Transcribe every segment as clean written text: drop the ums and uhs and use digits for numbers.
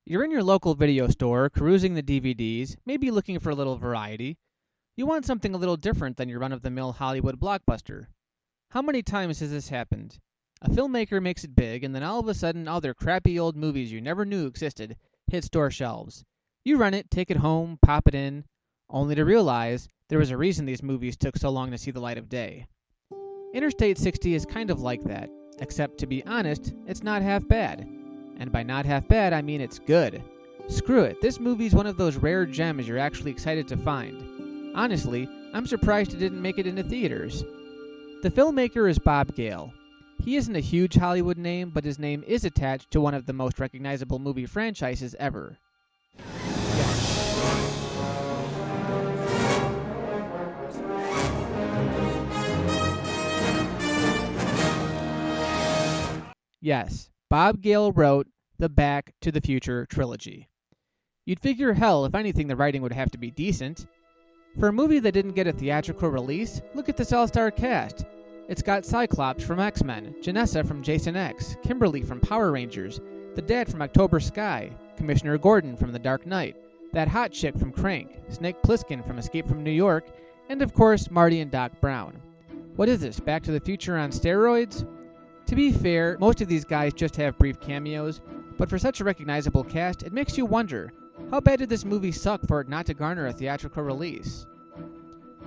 You're in your local video store, perusing the DVDs, maybe looking for a little variety. You want something a little different than your run-of-the-mill Hollywood blockbuster. How many times has this happened? A filmmaker makes it big, and then all of a sudden all their crappy old movies you never knew existed hit store shelves. You rent it, take it home, pop it in, only to realize there was a reason these movies took so long to see the light of day. Interstate 60 is kind of like that, except to be honest, it's not half bad. And by not half bad, I mean it's good. Screw it, this movie's one of those rare gems you're actually excited to find. Honestly, I'm surprised it didn't make it into theaters. The filmmaker is Bob Gale. He isn't a huge Hollywood name, but his name is attached to one of the most recognizable movie franchises ever. Yes, Bob Gale wrote the Back to the Future trilogy. You'd figure, hell, if anything, the writing would have to be decent. For a movie that didn't get a theatrical release, look at this all-star cast. It's got Cyclops from X-Men, Janessa from Jason X, Kimberly from Power Rangers, the dad from October Sky, Commissioner Gordon from The Dark Knight, that hot chick from Crank, Snake Plissken from Escape from New York, and of course, Marty and Doc Brown. What is this, Back to the Future on steroids? To be fair, most of these guys just have brief cameos, but for such a recognizable cast, it makes you wonder, how bad did this movie suck for it not to garner a theatrical release?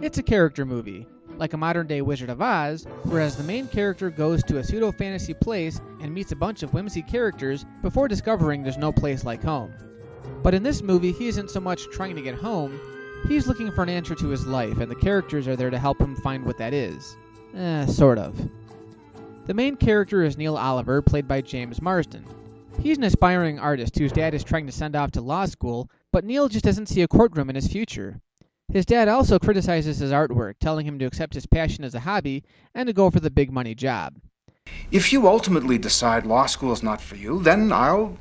It's a character movie, like a modern-day Wizard of Oz, whereas the main character goes to a pseudo-fantasy place and meets a bunch of whimsy characters before discovering there's no place like home. But in this movie, he isn't so much trying to get home, he's looking for an answer to his life, and the characters are there to help him find what that is. Sort of. The main character is Neil Oliver, played by James Marsden. He's an aspiring artist whose dad is trying to send off to law school, but Neil just doesn't see a courtroom in his future. His dad also criticizes his artwork, telling him to accept his passion as a hobby and to go for the big money job. If you ultimately decide law school is not for you, then I'll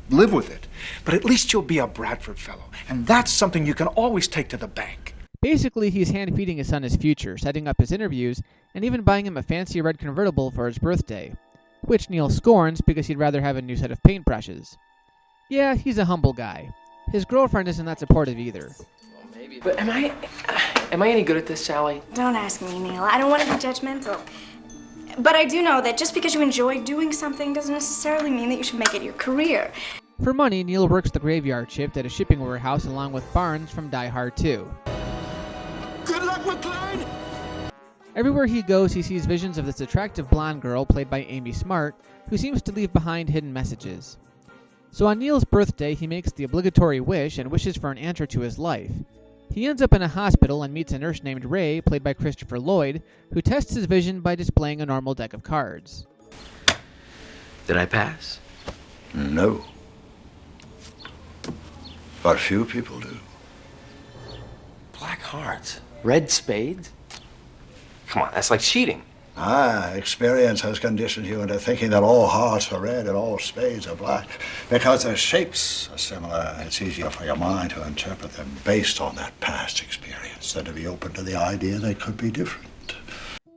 live with it. But at least you'll be a Bradford fellow, and that's something you can always take to the bank. Basically, he's hand-feeding his son his future, setting up his interviews, and even buying him a fancy red convertible for his birthday, which Neil scorns because he'd rather have a new set of paintbrushes. Yeah, he's a humble guy. His girlfriend isn't that supportive either. But am I any good at this, Sally? Don't ask me, Neil. I don't want to be judgmental. But I do know that just because you enjoy doing something doesn't necessarily mean that you should make it your career. For money, Neil works the graveyard shift at a shipping warehouse along with Barnes from Die Hard 2. Good luck, McLean! Everywhere he goes, he sees visions of this attractive blonde girl played by Amy Smart, who seems to leave behind hidden messages. So on Neil's birthday, he makes the obligatory wish and wishes for an answer to his life. He ends up in a hospital and meets a nurse named Ray, played by Christopher Lloyd, who tests his vision by displaying a normal deck of cards. Did I pass? No. But few people do. Black hearts. Red spades? Come on, that's like cheating. Experience has conditioned you into thinking that all hearts are red and all spades are black. Because their shapes are similar, it's easier for your mind to interpret them based on that past experience than to be open to the idea they could be different.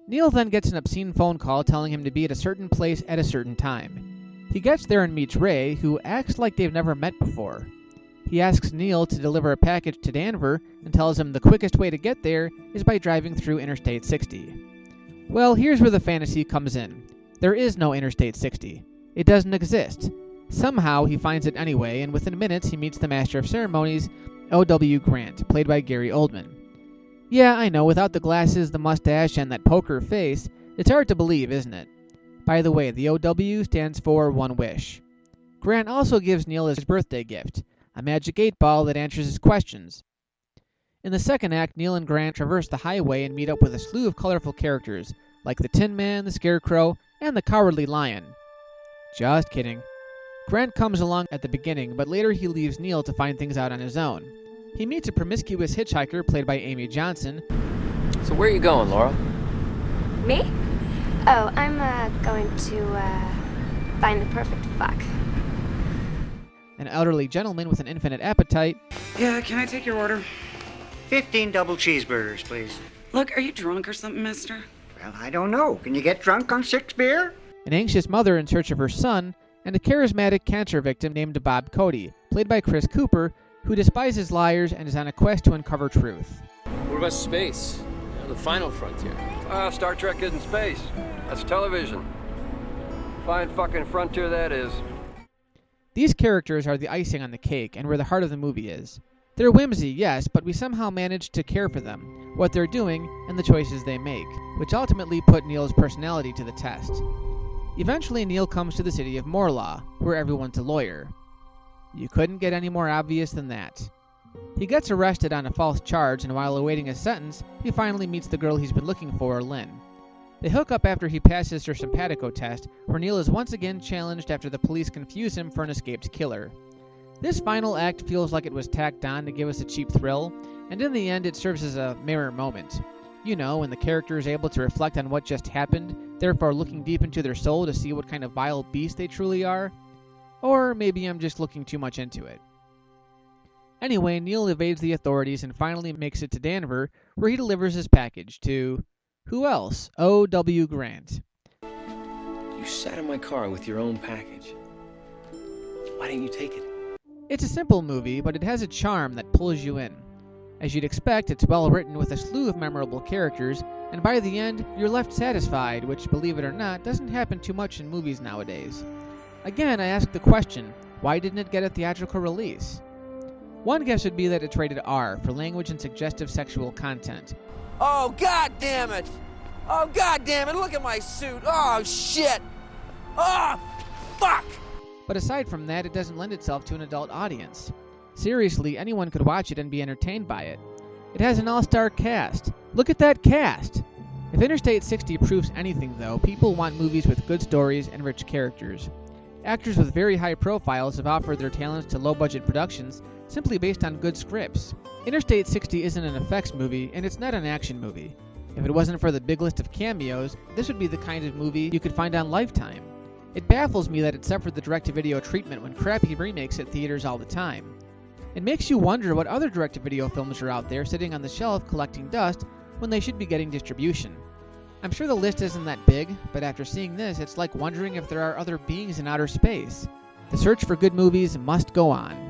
Neil then gets an obscene phone call telling him to be at a certain place at a certain time. He gets there and meets Ray, who acts like they've never met before. He asks Neil to deliver a package to Denver and tells him the quickest way to get there is by driving through Interstate 60. Well, here's where the fantasy comes in. There is no Interstate 60. It doesn't exist. Somehow he finds it anyway, and within minutes he meets the Master of Ceremonies, O.W. Grant, played by Gary Oldman. Yeah, I know, without the glasses, the mustache, and that poker face, it's hard to believe, isn't it? By the way, the O.W. stands for One Wish. Grant also gives Neil his birthday gift, a magic 8-ball that answers his questions. In the second act, Neil and Grant traverse the highway and meet up with a slew of colorful characters, like the Tin Man, the Scarecrow, and the Cowardly Lion. Just kidding. Grant comes along at the beginning, but later he leaves Neil to find things out on his own. He meets a promiscuous hitchhiker played by Amy Johnson. So where are you going, Laura? Me? Oh, I'm going to find the perfect fuck. An elderly gentleman with an infinite appetite. Yeah, can I take your order? 15 double cheeseburgers, please. Look, are you drunk or something, mister? Well, I don't know. Can you get drunk on 6 beer? An anxious mother in search of her son, and a charismatic cancer victim named Bob Cody, played by Chris Cooper, who despises liars and is on a quest to uncover truth. What about space? The final frontier. Star Trek isn't space. That's television. Fine fucking frontier that is. These characters are the icing on the cake and where the heart of the movie is. They're whimsy, yes, but we somehow manage to care for them, what they're doing, and the choices they make, which ultimately put Neil's personality to the test. Eventually, Neil comes to the city of Morlaw, where everyone's a lawyer. You couldn't get any more obvious than that. He gets arrested on a false charge, and while awaiting his sentence, he finally meets the girl he's been looking for, Lynn. They hook up after he passes her simpatico test, where Neil is once again challenged after the police confuse him for an escaped killer. This final act feels like it was tacked on to give us a cheap thrill, and in the end it serves as a mirror moment. You know, when the character is able to reflect on what just happened, therefore looking deep into their soul to see what kind of vile beast they truly are. Or maybe I'm just looking too much into it. Anyway, Neil evades the authorities and finally makes it to Denver, where he delivers his package to... who else? O.W. Grant. You sat in my car with your own package. Why didn't you take it? It's a simple movie, but it has a charm that pulls you in. As you'd expect, it's well written with a slew of memorable characters, and by the end, you're left satisfied, which, believe it or not, doesn't happen too much in movies nowadays. Again, I ask the question, why didn't it get a theatrical release? One guess would be that it's rated R for language and suggestive sexual content. Oh, God damn it! Oh, God damn it, look at my suit! Oh, shit! Oh, fuck! But aside from that, it doesn't lend itself to an adult audience. Seriously, anyone could watch it and be entertained by it. It has an all-star cast. Look at that cast! If Interstate 60 proves anything, though, people want movies with good stories and rich characters. Actors with very high profiles have offered their talents to low-budget productions simply based on good scripts. Interstate 60 isn't an effects movie, and it's not an action movie. If it wasn't for the big list of cameos, this would be the kind of movie you could find on Lifetime. It baffles me that it suffered the direct-to-video treatment when crappy remakes hit theaters all the time. It makes you wonder what other direct-to-video films are out there sitting on the shelf collecting dust when they should be getting distribution. I'm sure the list isn't that big, but after seeing this, it's like wondering if there are other beings in outer space. The search for good movies must go on.